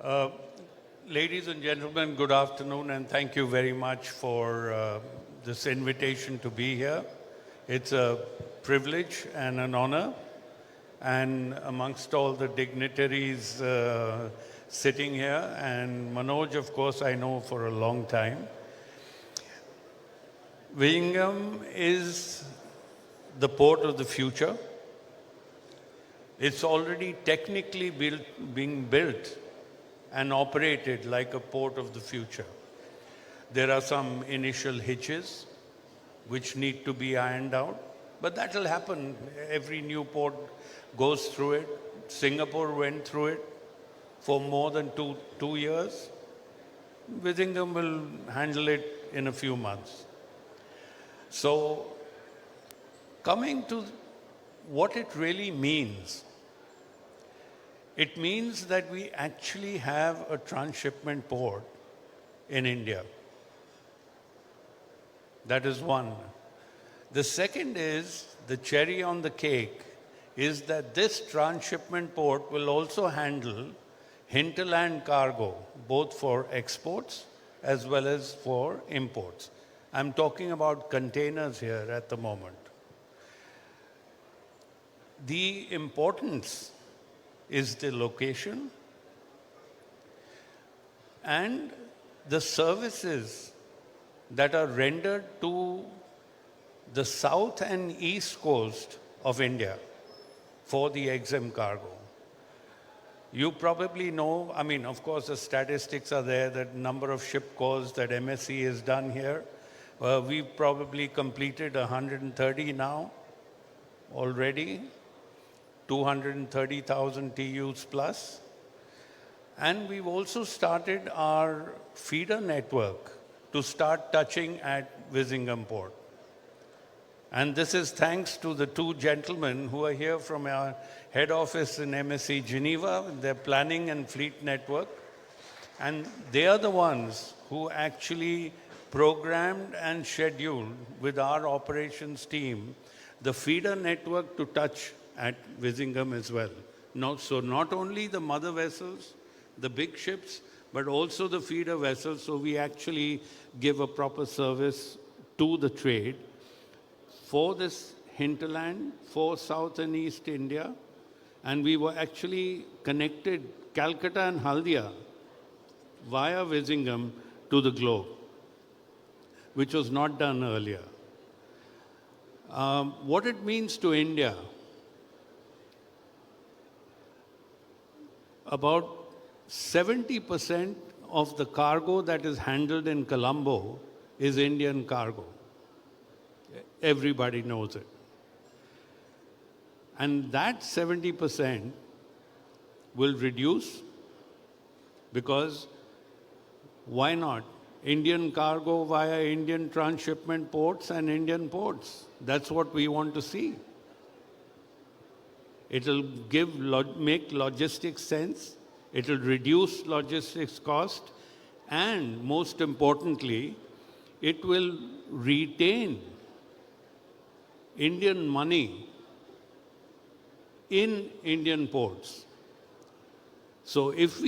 Uh, Ladies and gentlemen, good afternoon, and thank you very much for this invitation to be here. It's a privilege and an honor, and amongst all the dignitaries sitting here, and Manoj, of course, I know for a long time. Vizhinjam is the port of the future. It's already technically being built and operated like a port of the future. There are some initial hitches which need to be ironed out, but that will happen. Every new port goes through it. Singapore went through it for more than two years. Vizhinjam will handle it in a few months. So, coming to what it really means, it means that we actually have a transshipment port in India. That is one. The second is, the cherry on the cake, is that this transshipment port will also handle hinterland cargo, both for exports as well as for imports. I'm talking about containers here at the moment. The importance is the location and the services that are rendered to the south and east coast of India for the exempt cargo. You probably know, I mean, of course, the statistics are there, the number of ship calls that MSC has done here. We've probably completed 130 now already. 230,000 TEUs plus. And we've also started our feeder network to start touching at Vizhinjam Port. And this is thanks to the two gentlemen who are here from our head office in MSC Geneva, their planning and fleet network. And they are the ones who actually programmed and scheduled with our operations team the feeder network to touch at Vizhinjam as well. So not only the mother vessels, the big ships, but also the feeder vessels. So we actually give a proper service to the trade for this hinterland, for South and East India. And we were actually connected Calcutta and Haldia via Vizhinjam to the globe, which was not done earlier. What it means to India, about 70% of the cargo that is handled in Colombo is Indian cargo. Everybody knows it. And that 70% will reduce because why not? Indian cargo via Indian transshipment ports and Indian ports. That's what we want to see. It will make logistics sense, it will reduce logistics cost, and most importantly, it will retain Indian money in Indian ports. So if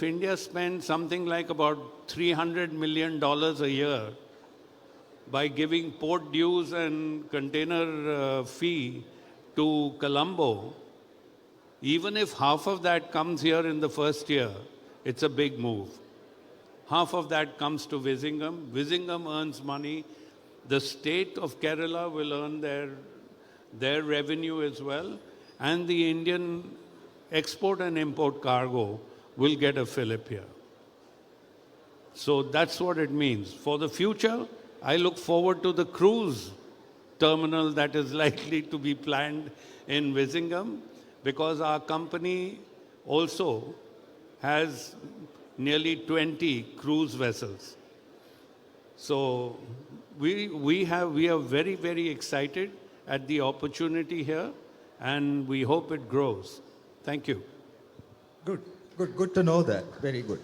India spends something like about $300 million a year by giving port dues and container fee to Colombo, even if half of that comes here in the first year, it's a big move. Half of that comes to Vizhinjam. Vizhinjam earns money. The state of Kerala will earn their revenue as well. And the Indian export and import cargo will get a fillip here. So that's what it means. For the future, I look forward to the cruise terminal that is likely to be planned in Vizhinjam, because our company also has nearly 20 cruise vessels. So we are very, very excited at the opportunity here, and we hope it grows. Thank you. Good to know that. Very good.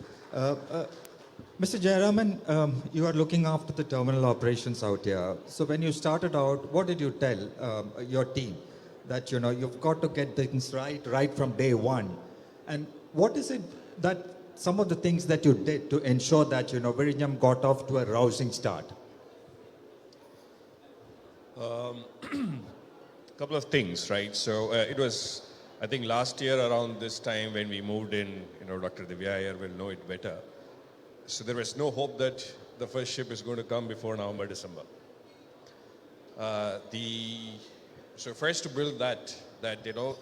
Mr. Jayaraman, you are looking after the terminal operations out here. So when you started out, what did you tell your team? That, you've got to get things right from day one. And what is it that some of the things that you did to ensure that, Vizhinjam got off to a rousing start? Couple of things, right? So it was, I think last year around this time when we moved in, Dr. Divya here will know it better. So there was no hope that the first ship is going to come before November, December. So first to build that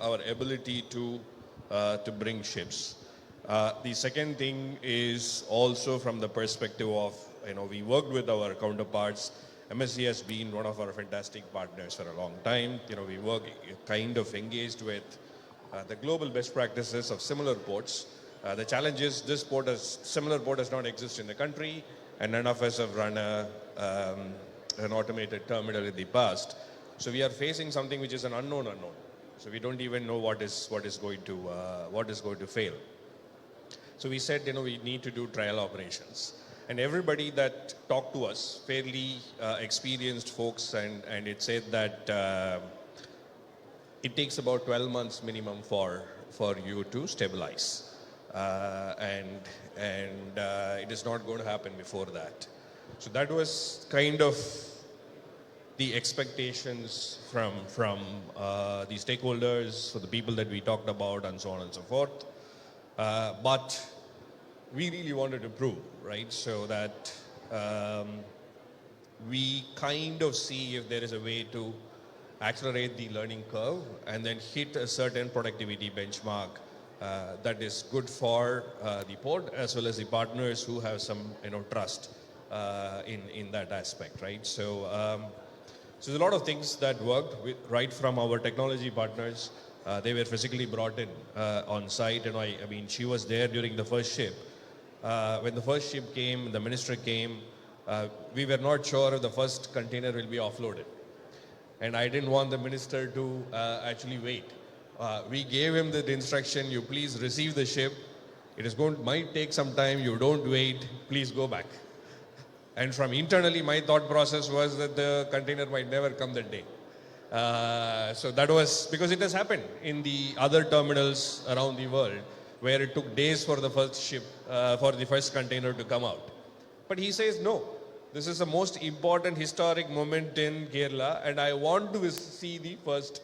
our ability to bring ships. The second thing is also from the perspective of, we worked with our counterparts. MSC has been one of our fantastic partners for a long time. We work kind of engaged with the global best practices of similar ports. The challenge is this similar port does not exist in the country, and none of us have run an automated terminal in the past. So we are facing something which is an unknown. So we don't even know what is going to fail. So we said, we need to do trial operations. And everybody that talked to us, fairly experienced folks, and it said that it takes about 12 months minimum for you to stabilize. And it is not going to happen before that. So that was kind of the expectations from the stakeholders, for the people that we talked about, and so on and so forth. But we really wanted to prove, right? So that we kind of see if there is a way to accelerate the learning curve and then hit a certain productivity benchmark that is good for the port as well as the partners who have some trust in that aspect, right? So there's a lot of things that worked right from our technology partners. They were physically brought in on site, and I mean, she was there during the first ship. When the first ship came, the minister came, we were not sure if the first container will be offloaded. And I didn't want the minister to actually wait. We gave him the instruction, you please receive the ship. Might take some time, you don't wait, please go back. And from internally, my thought process was that the container might never come that day. So that was, because it has happened in the other terminals around the world, where it took days for the first ship, for the first container to come out. But he says, no, this is the most important historic moment in Kerala, and I want to see the first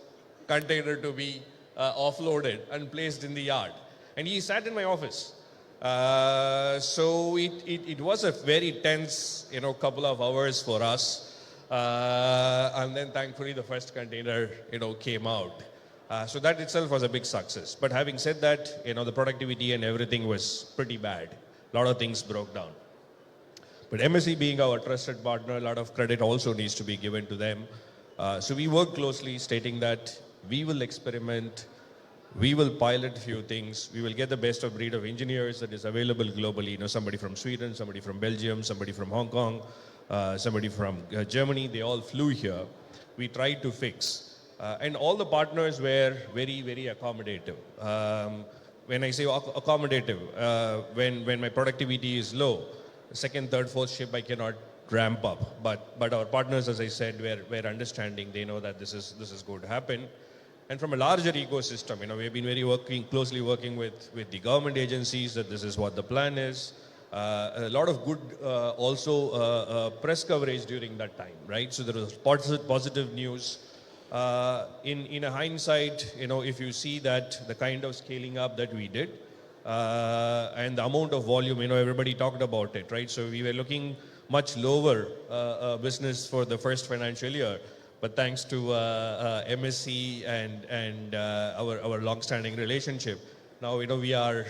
container to be offloaded and placed in the yard. And he sat in my office. So it was a very tense, couple of hours for us. And then thankfully the first container, came out. So that itself was a big success. But having said that, the productivity and everything was pretty bad. A lot of things broke down. But MSC being our trusted partner, a lot of credit also needs to be given to them. So we work closely, stating that we will experiment, we will pilot a few things, we will get the best of breed of engineers that is available globally. Somebody from Sweden, somebody from Belgium, somebody from Hong Kong, somebody from Germany, they all flew here. We tried to fix. And all the partners were very, very accommodative. When I say accommodative, when my productivity is low, second, third, fourth ship I cannot ramp up. But our partners, as I said, were understanding. They know that this is going to happen. And from a larger ecosystem, we've been closely working with the government agencies that this is what the plan is. A lot of good press coverage during that time, right? So there was positive news. In a hindsight, if you see that the kind of scaling up that we did and the amount of volume, everybody talked about it, right? So we were looking much lower business for the first financial year. But thanks to MSC and our long-standing relationship, now we are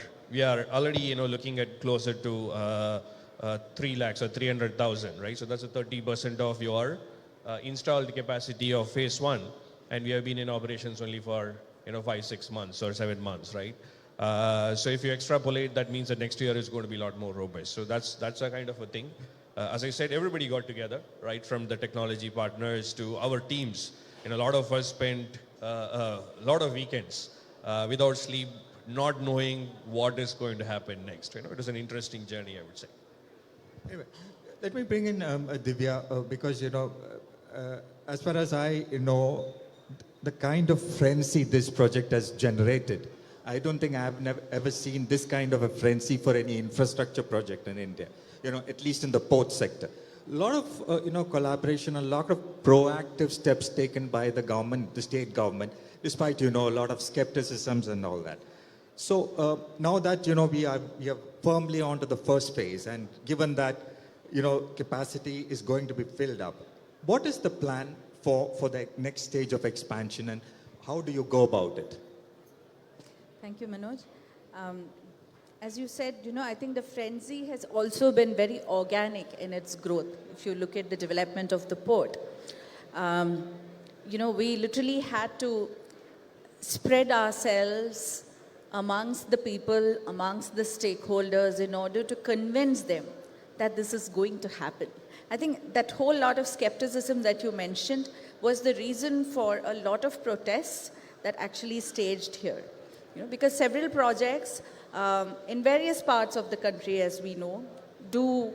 already looking at closer to 3 lakhs or 300,000, right? So that's a 30% of your installed capacity of phase 1, and we have been in operations only for 5-6 months or 7 months, right? So if you extrapolate, that means that next year is going to be a lot more robust. So that's a kind of a thing. As I said, everybody got together, right, from the technology partners to our teams. And a lot of us spent a lot of weekends without sleep, not knowing what is going to happen next. It was an interesting journey, I would say. Anyway, let me bring in Divya, because, as far as I know, the kind of frenzy this project has generated, I don't think I've never ever seen this kind of a frenzy for any infrastructure project in India, at least in the port sector. A lot of, collaboration, a lot of proactive steps taken by the government, the state government, despite, a lot of skepticisms and all that. So now that, we are firmly onto the first phase, and given that, capacity is going to be filled up, what is the plan for the next stage of expansion, and how do you go about it? Thank you, Manoj. As you said, I think the frenzy has also been very organic in its growth. If you look at the development of the port, we literally had to spread ourselves amongst the people, amongst the stakeholders in order to convince them that this is going to happen. I think that whole lot of skepticism that you mentioned was the reason for a lot of protests that actually staged here. Because several projects in various parts of the country, as we know, do,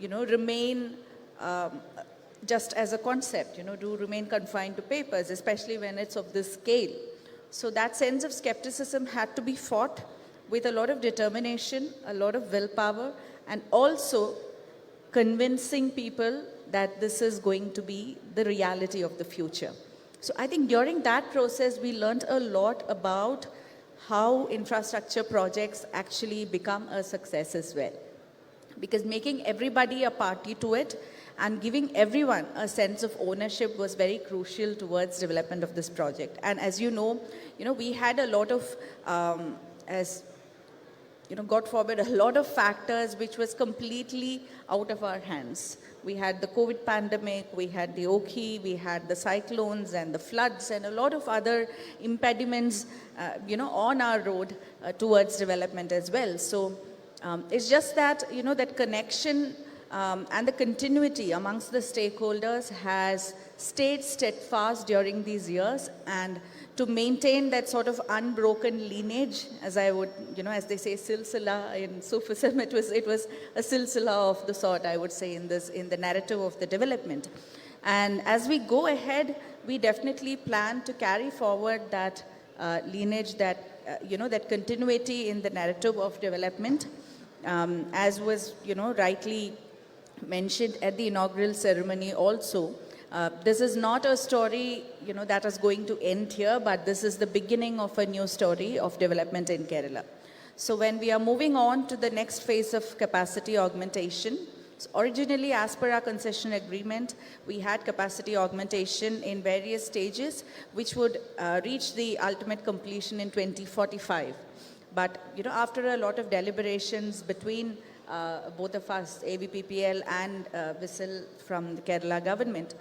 remain just as a concept, do remain confined to papers, especially when it's of this scale. So that sense of skepticism had to be fought with a lot of determination, a lot of willpower, and also convincing people that this is going to be the reality of the future. So I think during that process, we learned a lot about how infrastructure projects actually become a success as well. Because making everybody a party to it and giving everyone a sense of ownership was very crucial towards development of this project. And as you know, we had a lot of, God forbid, a lot of factors which was completely out of our hands. We had the COVID pandemic, we had the Oki, we had the cyclones and the floods and a lot of other impediments, on our road towards development as well. So it's just that, that connection and the continuity amongst the stakeholders has stayed steadfast during these years, and to maintain that sort of unbroken lineage, as I would, as they say, silsila in Sufism, it was a silsila of the sort, I would say, in the narrative of the development. And as we go ahead, we definitely plan to carry forward that lineage, that, that continuity in the narrative of development, as was, rightly mentioned at the inaugural ceremony also. This is not a story, that is going to end here, but this is the beginning of a new story of development in Kerala. So when we are moving on to the next phase of capacity augmentation, so originally as per our concession agreement, we had capacity augmentation in various stages, which would reach the ultimate completion in 2045. But, after a lot of deliberations between both of us, AVPPL and Whistle from the Kerala government,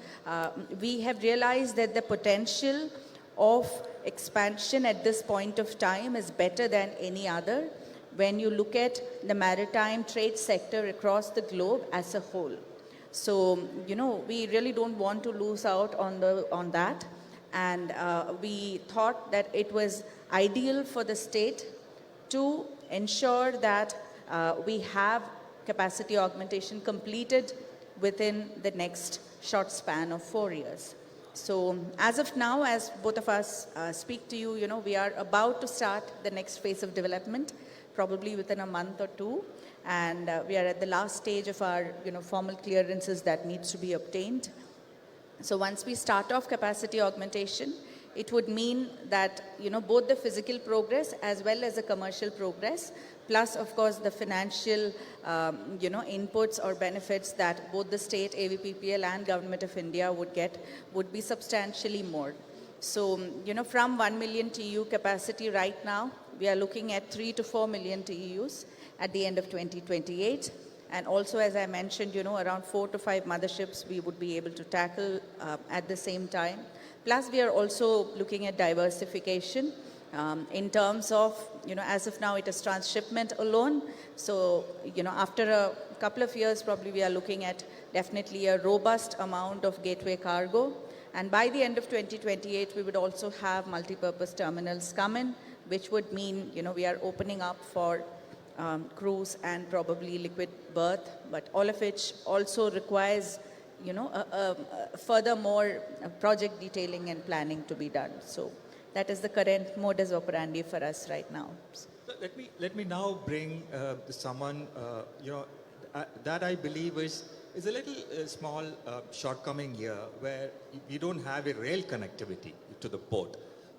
we have realized that the potential of expansion at this point of time is better than any other when you look at the maritime trade sector across the globe as a whole. So, we really don't want to lose out on that. And we thought that it was ideal for the state to ensure that we have capacity augmentation completed within the next short span of 4 years. So as of now, as both of us speak to you, we are about to start the next phase of development, probably within a month or two. And we are at the last stage of our, formal clearances that needs to be obtained. So once we start off capacity augmentation, it would mean that, both the physical progress as well as the commercial progress, plus, of course, the financial, inputs or benefits that both the state, AVPPL and Government of India would get would be substantially more. So, from 1 million TEU capacity right now, we are looking at 3 to 4 million TEUs at the end of 2028. And also, as I mentioned, around 4 to 5 motherships we would be able to tackle at the same time. Plus, we are also looking at diversification in terms of, as of now, it is transshipment alone. So, after a couple of years, probably we are looking at definitely a robust amount of gateway cargo. And by the end of 2028, we would also have multi-purpose terminals come in, which would mean, we are opening up for cruise and probably liquid berth, but all of which also requires, furthermore project detailing and planning to be done. So That is the current modus operandi for us right now. So let me now bring someone that I believe is a little small shortcoming here, where we don't have a rail connectivity to the port.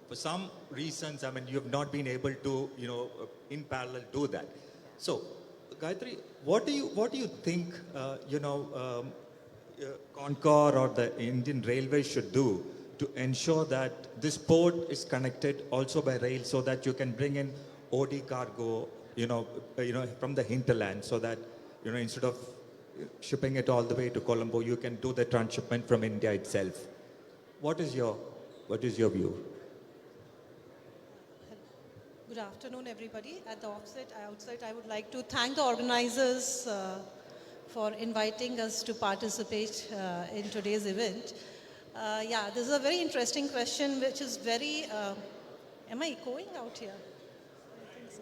For some reasons, I mean, you have not been able to, in parallel do that. So, Gayatri, what do you think, Concor or the Indian Railways should do to ensure that this port is connected also by rail, so that you can bring in OD cargo, from the hinterland, so that, instead of shipping it all the way to Colombo, you can do the transshipment from India itself. What is your view? Good afternoon, everybody. At the outset, I would like to thank the organizers for inviting us to participate in today's event. This is a very interesting question, which is very... am I echoing out here? I think so.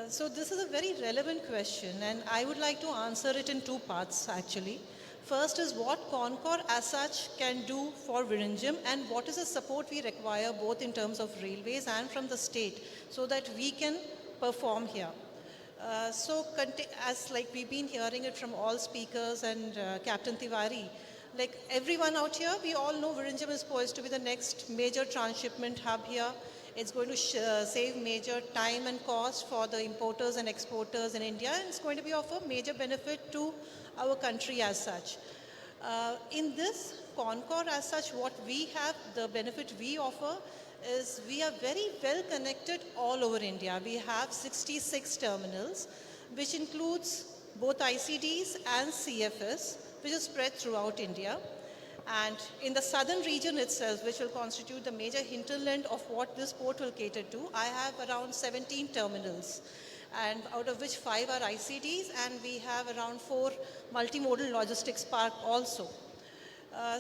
So this is a very relevant question, and I would like to answer it in two parts, actually. First is what Concor as such can do for Vizhinjam, and what is the support we require both in terms of railways and from the state, so that we can perform here. As like we've been hearing it from all speakers and Captain Tiwari, like everyone out here, we all know Vizhinjam is poised to be the next major transshipment hub here. It's going to save major time and cost for the importers and exporters in India, and it's going to be of a major benefit to our country as such. In this Concor as such, what we have, the benefit we offer is we are very well connected all over India. We have 66 terminals, which includes both ICDs and CFS, which is spread throughout India. And in the southern region itself, which will constitute the major hinterland of what this port will cater to, I have around 17 terminals, and out of which 5 are ICDs, and we have around 4 multimodal logistics park also.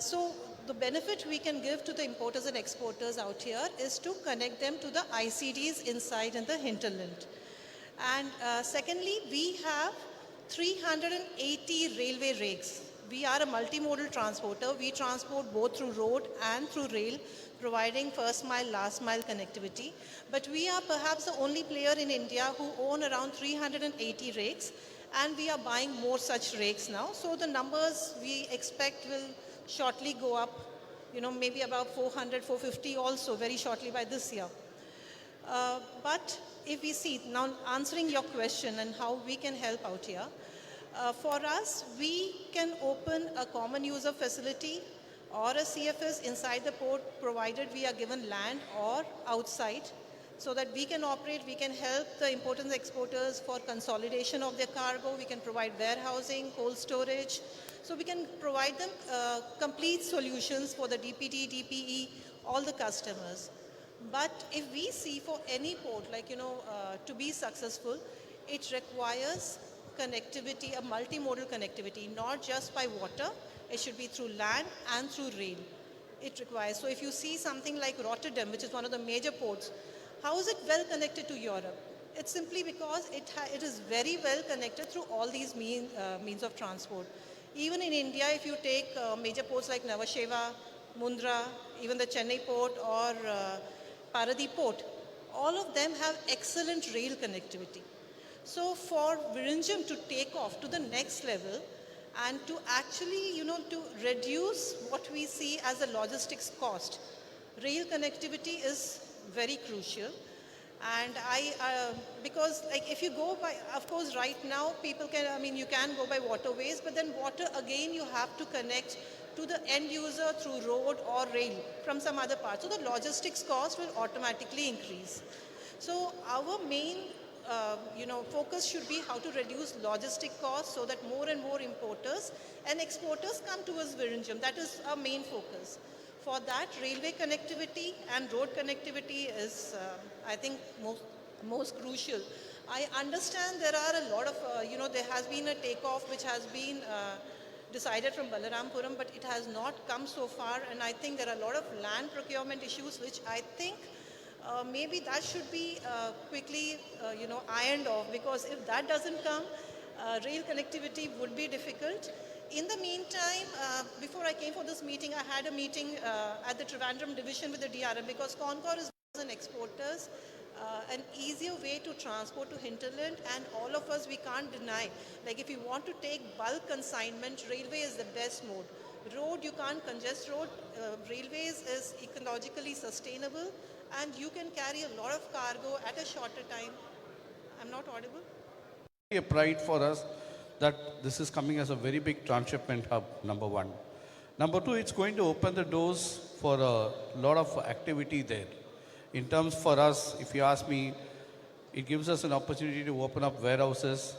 So the benefit we can give to the importers and exporters out here is to connect them to the ICDs inside in the hinterland. And secondly, we have 380 railway rakes. We are a multimodal transporter. We transport both through road and through rail, providing first mile, last mile connectivity. But we are perhaps the only player in India who own around 380 rakes, and we are buying more such rakes now. So the numbers we expect will shortly go up, maybe about 400, 450 also very shortly by this year. But if we see, now answering your question and how we can help out here, for us, we can open a common user facility or a CFS inside the port, provided we are given land or outside, so that we can operate, we can help the importers and exporters for consolidation of their cargo, we can provide warehousing, cold storage, so we can provide them complete solutions for the DPT, DPE, all the customers. But if we see for any port, to be successful, it requires connectivity, a multimodal connectivity, not just by water, it should be through land and through rail. It requires, so if you see something like Rotterdam, which is one of the major ports, how is it well connected to Europe? It's simply because it is very well connected through all these means of transport. Even in India, if you take major ports like Nhava Sheva, Mundra, even the Chennai port or Paradip port, all of them have excellent rail connectivity. So for Vizhinjam to take off to the next level and to actually, to reduce what we see as a logistics cost, rail connectivity is very crucial. And because if you go by, of course, right now people you can go by waterways, but then water again you have to connect to the end user through road or rail from some other part. So the logistics cost will automatically increase. So our main focus should be how to reduce logistic costs so that more and more importers and exporters come towards Vizhinjam. That is our main focus. For that, railway connectivity and road connectivity is, I think, most crucial. I understand there are a lot of, there has been a takeoff which has been decided from Balarampuram, but it has not come so far, and I think there are a lot of land procurement issues which I think maybe that should be quickly, ironed off, because if that doesn't come, rail connectivity would be difficult. In the meantime, before I came for this meeting, I had a meeting at the Trivandrum division with the DRM because Concor is an exporters, an easier way to transport to hinterland, and all of us, we can't deny. Like if you want to take bulk consignment, railway is the best mode. Road, you can't congest road. Railways is ecologically sustainable, and you can carry a lot of cargo at a shorter time. I'm not audible? A pride for us that this is coming as a very big transshipment hub, number one. Number two, it's going to open the doors for a lot of activity there. In terms for us, if you ask me, it gives us an opportunity to open up warehouses,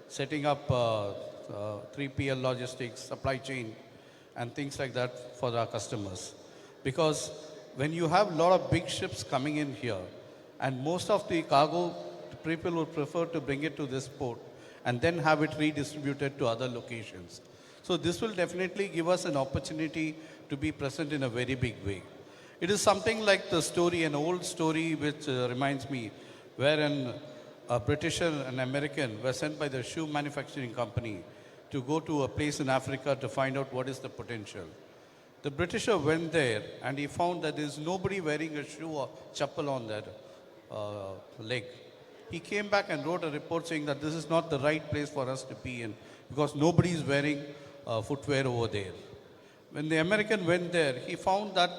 setting up 3PL logistics, supply chain, and things like that for our customers. Because when you have a lot of big ships coming in here, and most of the cargo, people would prefer to bring it to this port and then have it redistributed to other locations. So this will definitely give us an opportunity to be present in a very big way. It is something like the story, an old story which reminds me, wherein a British and an American were sent by the shoe manufacturing company to go to a place in Africa to find out what is the potential. The Britisher went there and he found that there is nobody wearing a shoe or chappal on their leg. He came back and wrote a report saying that this is not the right place for us to be in because nobody is wearing footwear over there. When the American went there, he found that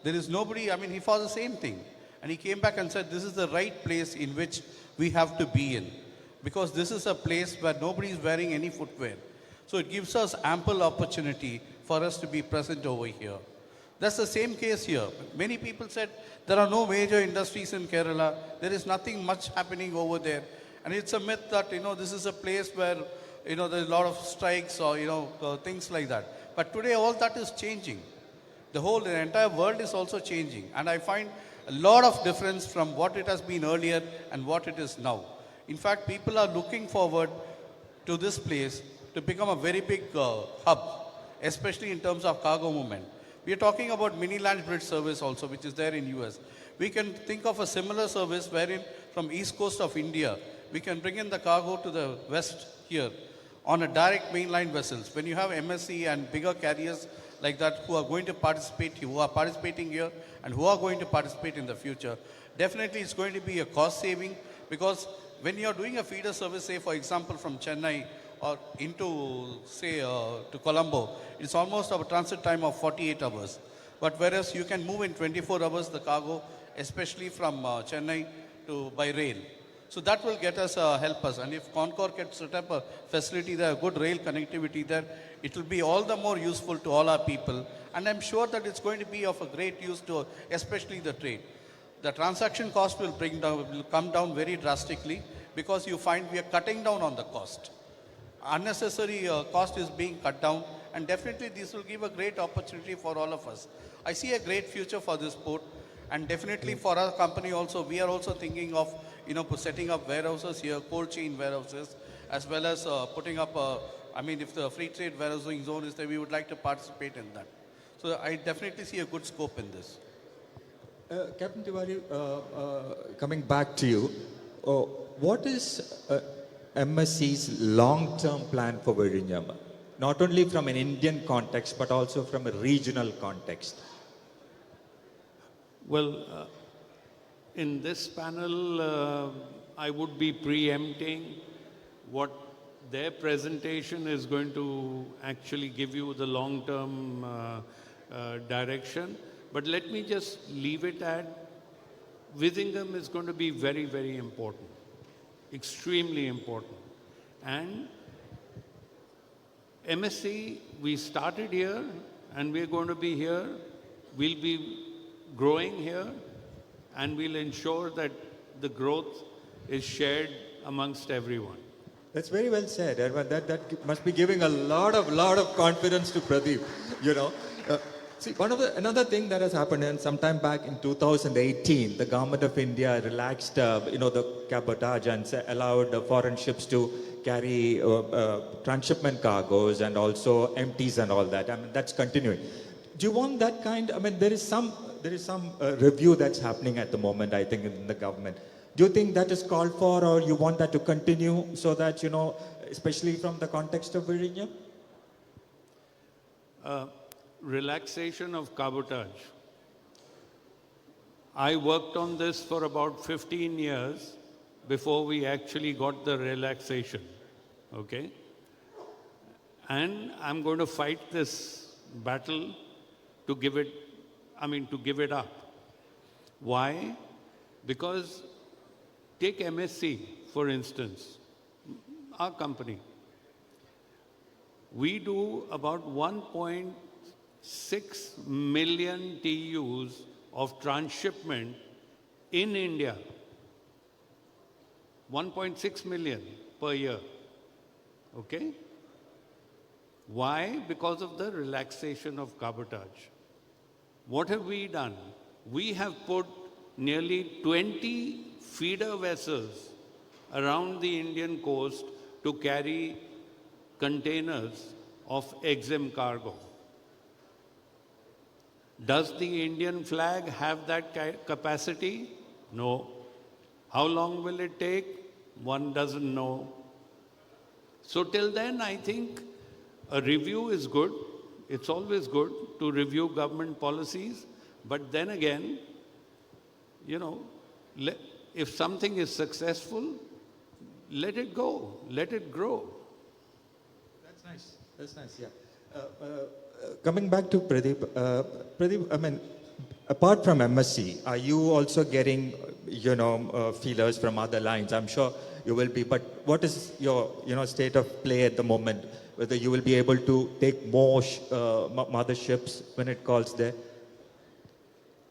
there is nobody, he found the same thing. And he came back and said, this is the right place in which we have to be in because this is a place where nobody is wearing any footwear. So it gives us ample opportunity for us to be present over here. That's the same case here. Many people said there are no major industries in Kerala. There is nothing much happening over there. And it's a myth that, this is a place where, there's a lot of strikes or, things like that. But today all that is changing. The entire world is also changing. And I find a lot of difference from what it has been earlier and what it is now. In fact, people are looking forward to this place to become a very big hub, especially in terms of cargo movement. We are talking about mini land bridge service also, which is there in US. We can think of a similar service wherein from east coast of India, we can bring in the cargo to the west here on a direct mainline vessels. When you have MSC and bigger carriers like that who are going to participate, who are participating here and who are going to participate in the future, definitely it's going to be a cost saving because when you're doing a feeder service, say for example from Chennai or into, say, to Colombo, it's almost a transit time of 48 hours. But whereas you can move in 24 hours the cargo, especially from Chennai by rail. So that will get us, help us. And if Concor can set up a facility there, good rail connectivity there, it will be all the more useful to all our people. And I'm sure that it's going to be of a great use to, especially the trade. The transaction cost will come down very drastically because you find we are cutting down on the cost. Unnecessary cost is being cut down, and definitely this will give a great opportunity for all of us. I see a great future for this port, and definitely for our company also, we are also thinking of setting up warehouses here, cold chain warehouses, as well as putting up, if the free trade warehousing zone is there, we would like to participate in that. So I definitely see a good scope in this. Captain Tiwari, coming back to you, what is MSC's long-term plan for Vizhinjam? Not only from an Indian context, but also from a regional context. Well, in this panel, I would be preempting what their presentation is going to actually give you the long-term direction. But let me just leave it at Vizhinjam is going to be very, very important, extremely important. And MSC, we started here and we're going to be here. We'll be growing here and we'll ensure that the growth is shared amongst everyone. That's very well said. That must be giving a lot of confidence to Pradeep, See, another thing that has happened, and sometime back in 2018, the government of India relaxed, the cabotage and allowed foreign ships to carry transshipment cargoes and also empties and all that. That's continuing. Do you want that kind? There is some review that's happening at the moment, I think, in the government. Do you think that is called for, or you want that to continue so that, especially from the context of Vizhinjam? relaxation of cabotage. I worked on this for about 15 years before we actually got the relaxation, okay? And I'm going to fight this battle to give it up. Why? Because take MSC, for instance, our company. We do about 1.6 million TEUs of transshipment in India. 1.6 million per year. Okay? Why? Because of the relaxation of cabotage. What have we done? We have put nearly 20 feeder vessels around the Indian coast to carry containers of EXIM cargo. Does the Indian flag have that capacity? No. How long will it take? One doesn't know. So till then, I think a review is good. It's always good to review government policies. But then again, if something is successful, let it go, let it grow. That's nice. That's nice, yeah. Coming back to Pradeep, Pradeep, I mean, apart from MSC, are you also getting, feelers from other lines? I'm sure you will be, but what is your, state of play at the moment? Whether you will be able to take more motherships when it calls there?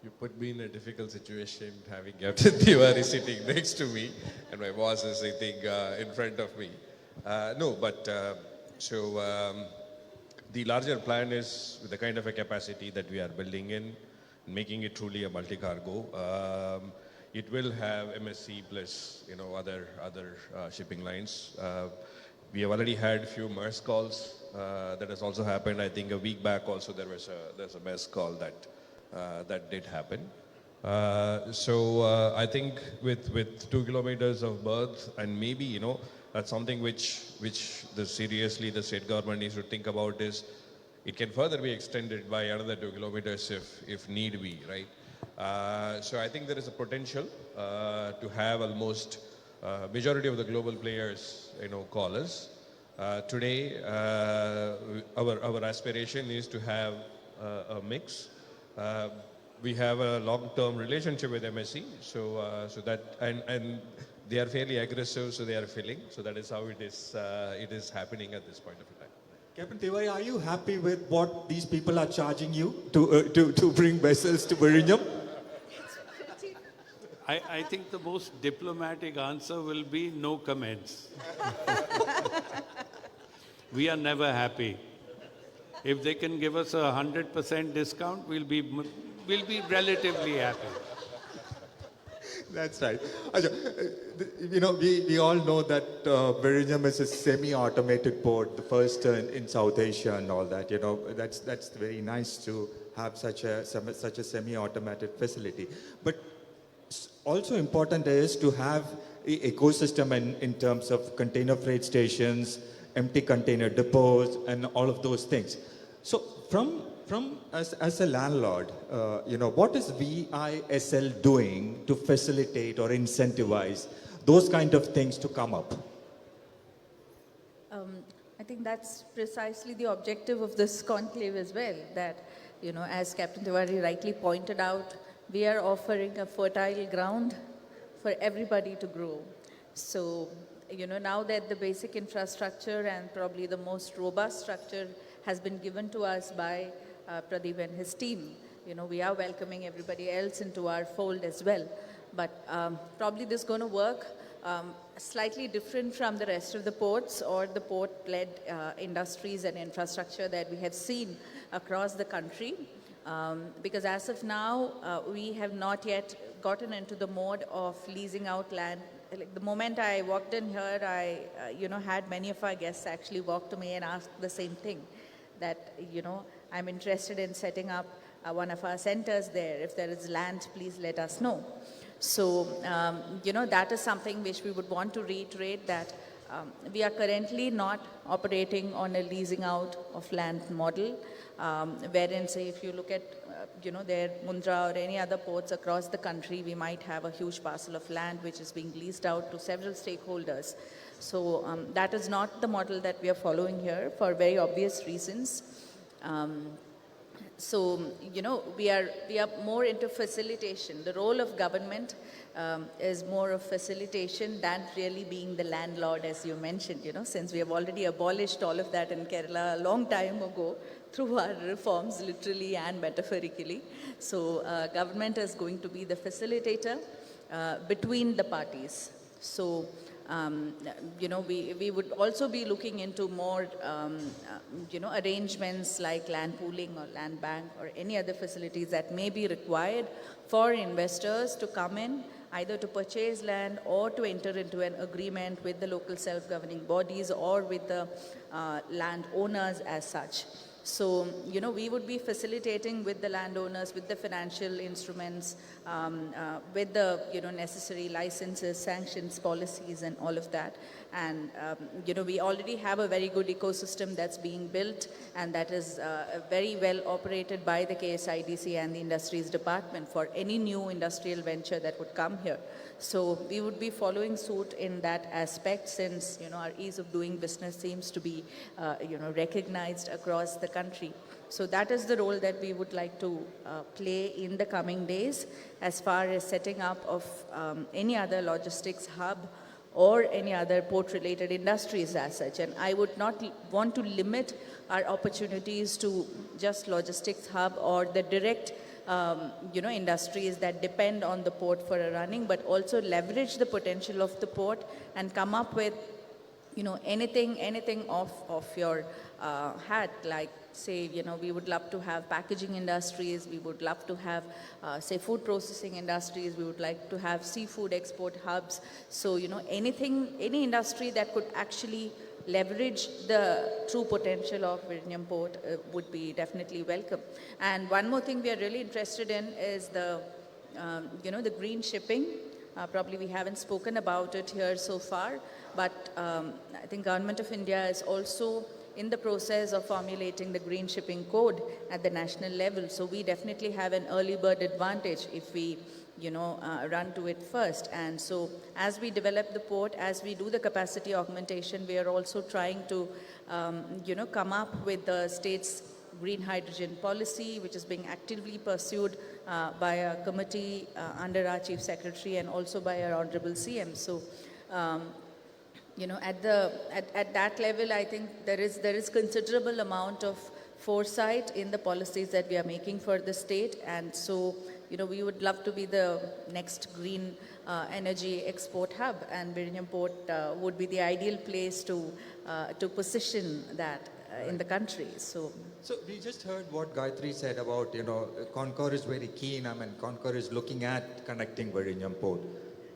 You put me in a difficult situation having Captain Tiwari sitting next to me and my boss is sitting in front of me. The larger plan is with the kind of a capacity that we are building in, making it truly a multi-cargo. It will have MSC plus other shipping lines. We have already had a few Maersk calls. That has also happened. I think a week back also there's a Maersk call that did happen. I think with 2 kilometers of berth and maybe that's something which the state government needs to think about is it can further be extended by another 2 kilometers if need be, right? So I think there is a potential to have almost majority of the global players call us. Today our aspiration is to have a mix. We have a long-term relationship with MSC, so that and they are fairly aggressive, so they are filling. So that is how it is happening at this point of time. Captain Tiwari, are you happy with what these people are charging you to bring vessels to Vizhinjam? I think the most diplomatic answer will be no comments. We are never happy. If they can give us a 100% discount, we'll be relatively happy. That's right. We all know that Vizhinjam is a semi-automated port, the first in South Asia and all that. That's very nice to have such a semi-automated facility. But also important is to have an ecosystem in terms of container freight stations, empty container depots, and all of those things. So as a landlord, what is VISL doing to facilitate or incentivize those kind of things to come up? I think that's precisely the objective of this conclave as well, that, as Captain Tiwari rightly pointed out, we are offering a fertile ground for everybody to grow. So, now that the basic infrastructure and probably the most robust structure has been given to us by Pradeep and his team, we are welcoming everybody else into our fold as well. But probably this is going to work slightly different from the rest of the ports or the port-led industries and infrastructure that we have seen across the country. Because as of now, we have not yet gotten into the mode of leasing out land. Like the moment I walked in here, I had many of our guests actually walk to me and ask the same thing, that, I'm interested in setting up one of our centers there. If there is land, please let us know. So, that is something which we would want to reiterate, that We are currently not operating on a leasing out of land model, wherein, say, if you look at, their Mundra or any other ports across the country, we might have a huge parcel of land which is being leased out to several stakeholders. So that is not the model that we are following here for very obvious reasons. So, we are more into facilitation. The role of government is more of facilitation than really being the landlord, as you mentioned, since we have already abolished all of that in Kerala a long time ago through our reforms, literally and metaphorically. So, government is going to be the facilitator between the parties. So, we would also be looking into more, arrangements like land pooling or land bank or any other facilities that may be required for investors to come in, either to purchase land or to enter into an agreement with the local self-governing bodies or with the landowners as such. So, we would be facilitating with the landowners, with the financial instruments, with the, necessary licenses, sanctions, policies, and all of that. And, we already have a very good ecosystem that's being built, and that is very well operated by the KSIDC and the Industries Department for any new industrial venture that would come here. So we would be following suit in that aspect, since, our ease of doing business seems to be, recognized across the country. So that is the role that we would like to play in the coming days as far as setting up of any other logistics hub or any other port-related industries as such. And I would not want to limit our opportunities to just logistics hub or the direct industries that depend on the port for a running, but also leverage the potential of the port and come up with, anything off your hat, like, say, we would love to have packaging industries, we would love to have, say, food processing industries, we would like to have seafood export hubs. So, any industry that could actually leverage the true potential of Vizhinjam Port would be definitely welcome. And one more thing we are really interested in is the, the green shipping. Probably we haven't spoken about it here so far, but I think Government of India is also in the process of formulating the green shipping code at the national level. So we definitely have an early bird advantage if we run to it first. And so as we develop the port, as we do the capacity augmentation, we are also trying to, come up with the state's green hydrogen policy, which is being actively pursued by a committee under our Chief Secretary and also by our Honorable CM. So, at that level, I think there is considerable amount of foresight in the policies that we are making for the state. And so, we would love to be the next green energy export hub, and Vizhinjam Port would be the ideal place to position that in the country. So we just heard what Gayatri said about, Concor is very keen. Concor is looking at connecting Vizhinjam Port.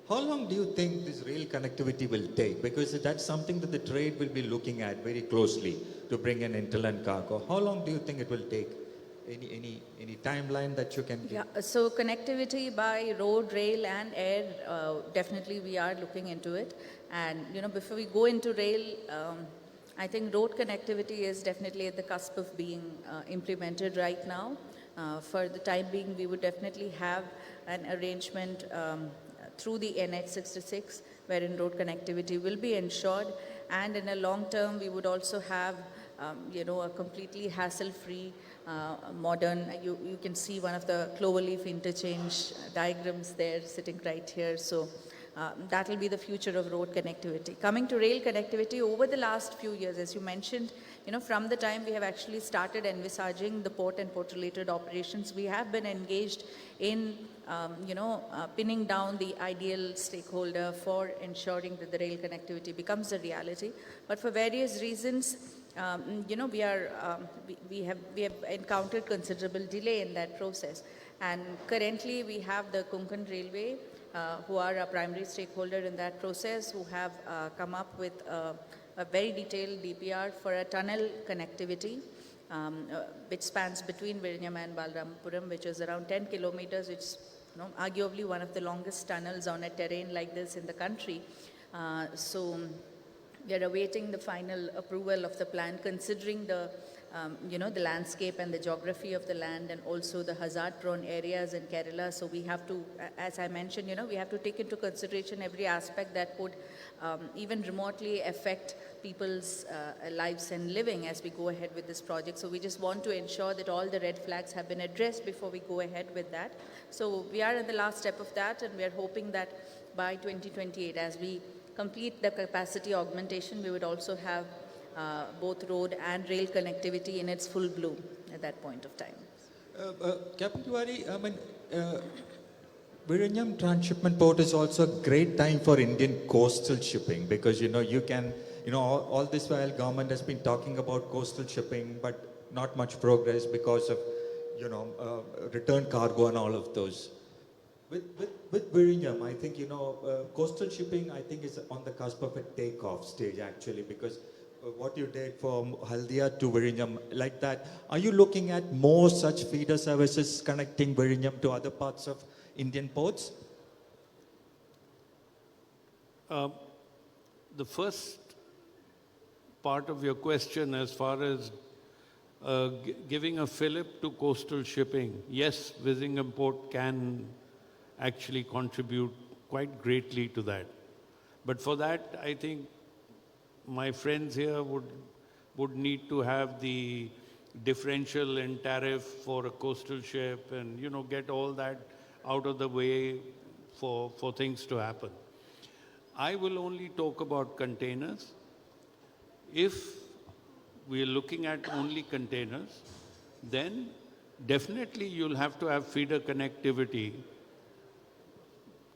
How long do you think this rail connectivity will take? Because that's something that the trade will be looking at very closely to bring in interland cargo. How long do you think it will take? Any timeline that you can give? Yeah, so connectivity by road, rail and air, definitely we are looking into it. And, before we go into rail, I think road connectivity is definitely at the cusp of being implemented right now. For the time being, we would definitely have an arrangement through the NH66, wherein road connectivity will be ensured. And in a long term, we would also have, a completely hassle-free, modern, you can see one of the cloverleaf interchange diagrams there sitting right here. So that will be the future of road connectivity. Coming to rail connectivity, over the last few years, as you mentioned, from the time we have actually started envisaging the port and port-related operations, we have been engaged in, pinning down the ideal stakeholder for ensuring that the rail connectivity becomes a reality. But for various reasons, we have encountered considerable delay in that process. And currently, we have the Konkan Railway, who are a primary stakeholder in that process, who have come up with a very detailed DPR for a tunnel connectivity, which spans between Vizhinjam and Balrampapuram, which is around 10 kilometers, which is arguably one of the longest tunnels on a terrain like this in the country. So We are awaiting the final approval of the plan, considering the, the landscape and the geography of the land, and also the hazard-prone areas in Kerala. So we have to, as I mentioned, we have to take into consideration every aspect that could even remotely affect people's lives and living as we go ahead with this project. So we just want to ensure that all the red flags have been addressed before we go ahead with that. So we are at the last step of that, and we are hoping that by 2028, as we complete the capacity augmentation, we would also have both road and rail connectivity in its full bloom at that point of time. Captain Tiwari, I mean, Vizhinjam Transshipment Port is also a great time for Indian coastal shipping because, you can, all this while government has been talking about coastal shipping, but not much progress because of, return cargo and all of those. With Vizhinjam, I think, coastal shipping, I think is on the cusp of a takeoff stage actually because what you did from Haldia to Vizhinjam, like that, are you looking at more such feeder services connecting Vizhinjam to other parts of Indian ports? The first part of your question, as far as giving a fillip to coastal shipping, yes, Vizhinjam Port can actually contribute quite greatly to that. But for that, I think my friends here would need to have the differential in tariff for a coastal ship and, get all that out of the way for things to happen. I will only talk about containers. If we are looking at only containers, then definitely you'll have to have feeder connectivity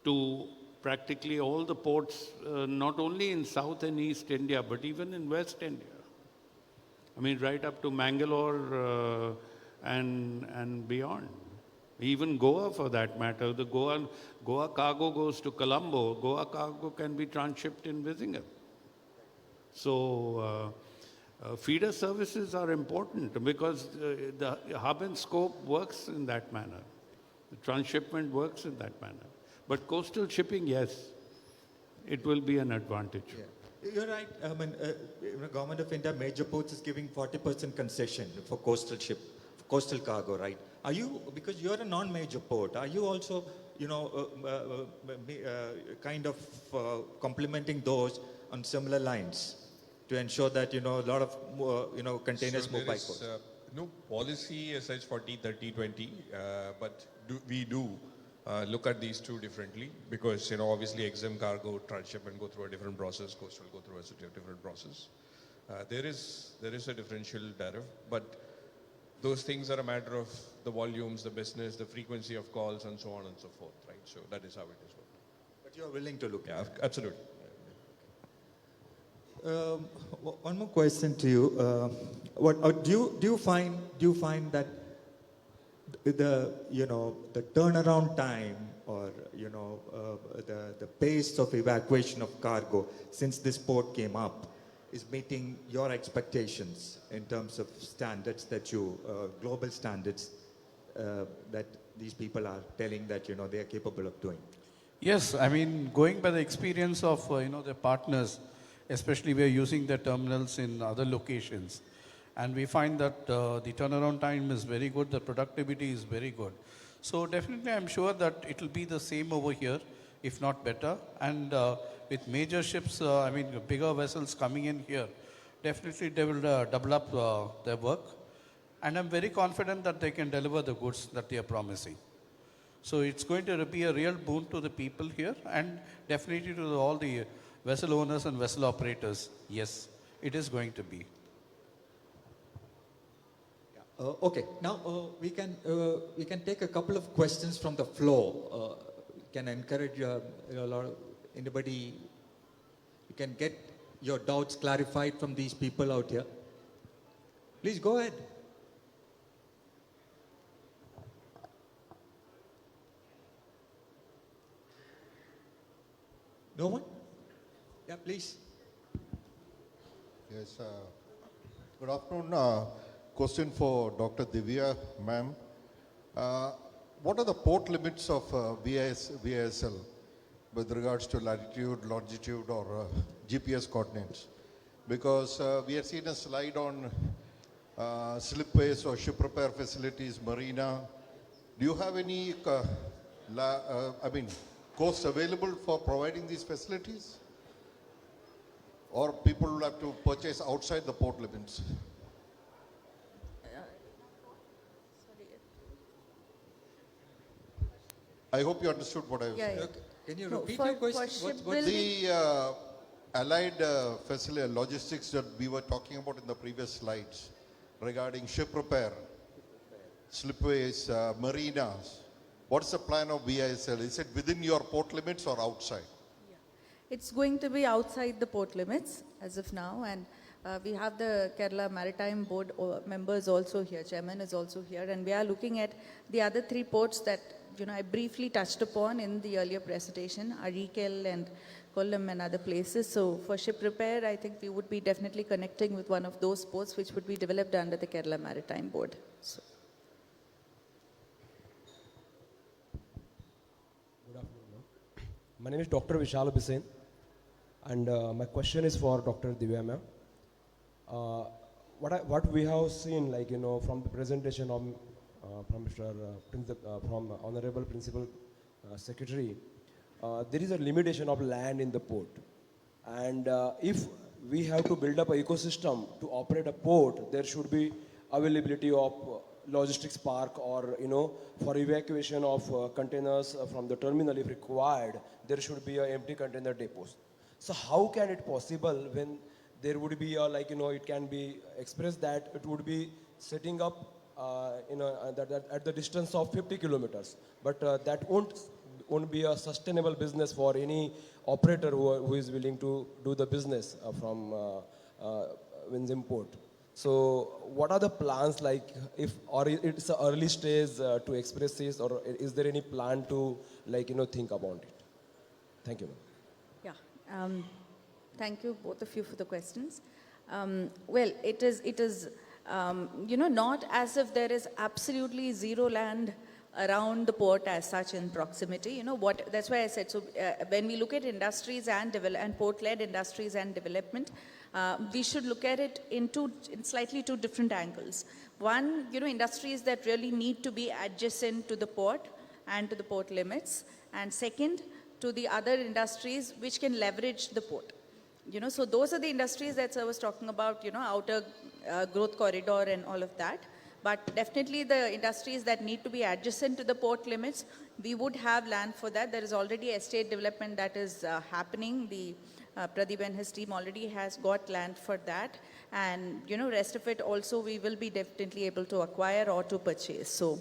to practically all the ports, not only in South and East India, but even in West India. I mean, right up to Mangalore and beyond. Even Goa, for that matter. The Goa cargo goes to Colombo. Goa cargo can be transshipped in Vizhinjam. So feeder services are important because the hub and spoke works in that manner. The transshipment works in that manner. But coastal shipping, yes, it will be an advantage. Yeah. You're right. I mean, Government of India, major ports is giving 40% concession for coastal cargo, right? Are you, because you're a non-major port, are you also, kind of complementing those on similar lines to ensure that, a lot of, containers move by coast? No policy as such for T30, 20, but we do look at these two differently because, obviously exempt cargo, transshipment go through a different process, coastal go through a different process. There is a differential tariff, but those things are a matter of the volumes, the business, the frequency of calls, and so on and so forth, right? So that is how it is working. But you're willing to look at it? Absolutely. One more question to you. Do you find that the turnaround time or the pace of evacuation of cargo since this port came up is meeting your expectations in terms of standards that global standards that these people are telling that they are capable of doing? Yes, I mean, going by the experience of their partners, especially we are using the terminals in other locations, and we find that the turnaround time is very good, the productivity is very good. So definitely I'm sure that it will be the same over here, if not better. And with major ships, bigger vessels coming in here, definitely they will double up their work. And I'm very confident that they can deliver the goods that they are promising. So it's going to be a real boon to the people here and definitely to all the vessel owners and vessel operators. Yes, it is going to be. Okay, now we can take a couple of questions from the floor. Can encourage a lot of anybody. You can get your doubts clarified from these people out here. Please go ahead. No one? Yeah, please. Yes. Good afternoon. Question for Dr. Divya, ma'am. What are the port limits of VISL? with regards to latitude, longitude, or GPS coordinates. Because we had seen a slide on slipways or ship repair facilities, marina. Do you have any costs available for providing these facilities? Or people will have to purchase outside the port limits? I hope you understood what I was saying. Okay. Can you No, repeat for- your for question? shipbuilding- The allied facility logistics that we were talking about in the previous slides regarding ship repair, slipways, marinas. What's the plan of VISL? Is it within your port limits or outside? It's going to be outside the port limits as of now, and we have the Kerala Maritime Board members also here. Chairman is also here, and we are looking at the other three ports that I briefly touched upon in the earlier presentation, Arikel and Kollam and other places. So for ship repair, I think we would be definitely connecting with one of those ports which would be developed under the Kerala Maritime Board. So. Good afternoon, ma'am. My name is Dr. Vishal Bisain, and my question is for Dr. Divya ma'am. What we have seen, from the presentation of from from Honorable Principal Secretary, there is a limitation of land in the port, and if we have to build up an ecosystem to operate a port, there should be availability of logistics park, or for evacuation of containers from the terminal if required, there should be empty container depots. So how can it possible when there would be it can be expressed that it would be setting up that at the distance of 50 kilometers, but that won't be a sustainable business for any operator who is willing to do the business from Vizhinjam Port. So what are the plans, or it's an early stage to express this, or is there any plan to think about it? Thank you, ma'am. Yeah. Thank you, both of you, for the questions. Well, it is not as if there is absolutely zero land around the port as such in proximity. That's why I said, so when we look at industries and port-led industries and development, we should look at it in slightly two different angles. One, industries that really need to be adjacent to the port and to the port limits. And second, to the other industries which can leverage the port. So those are the industries that I was talking about, outer growth corridor and all of that. But definitely the industries that need to be adjacent to the port limits, we would have land for that. There is already estate development that is happening. The Pradeep and his team already has got land for that. And, rest of it also we will be definitely able to acquire or to purchase. So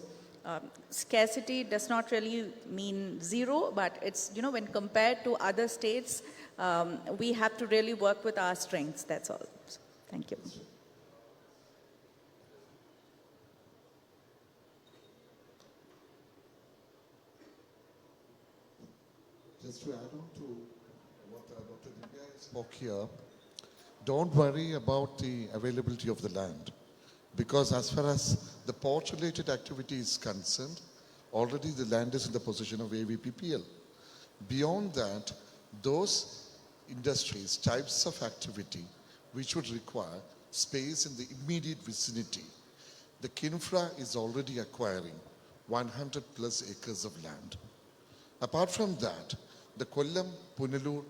scarcity does not really mean zero, but it's, when compared to other states, we have to really work with our strengths, that's all. So, thank you. Just to add on to what Dr. Divya spoke here, don't worry about the availability of the land, because as far as the port-related activity is concerned, already the land is in the possession of AVPPL. Beyond that, those industries, types of activity which would require space in the immediate vicinity, the Kinfra is already acquiring 100 plus acres of land. Apart from that, the Kollam, Punalur,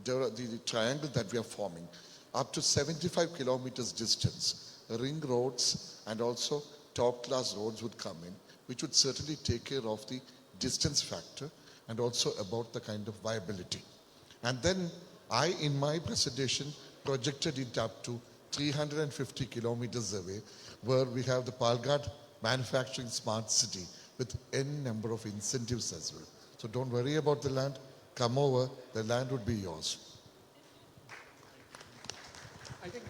the triangle that we are forming, up to 75 kilometers distance, ring roads and also top class roads would come in, which would certainly take care of the distance factor and also about the kind of viability. And then I, in my presentation, projected it up to 350 kilometers away, where we have the Palghat manufacturing smart city with n number of incentives as well. So don't worry about the land. Come over, the land would be yours. I think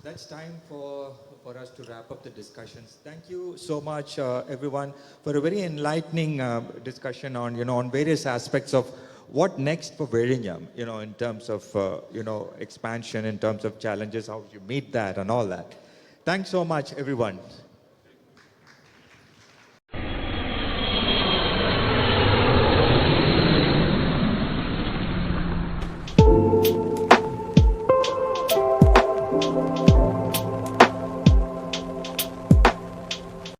that's time for us to wrap up the discussions. Thank you so much, everyone, for a very enlightening discussion on, on various aspects of what next for Vizhinjam, in terms of, expansion, in terms of challenges, how you meet that and all that. Thanks so much, everyone.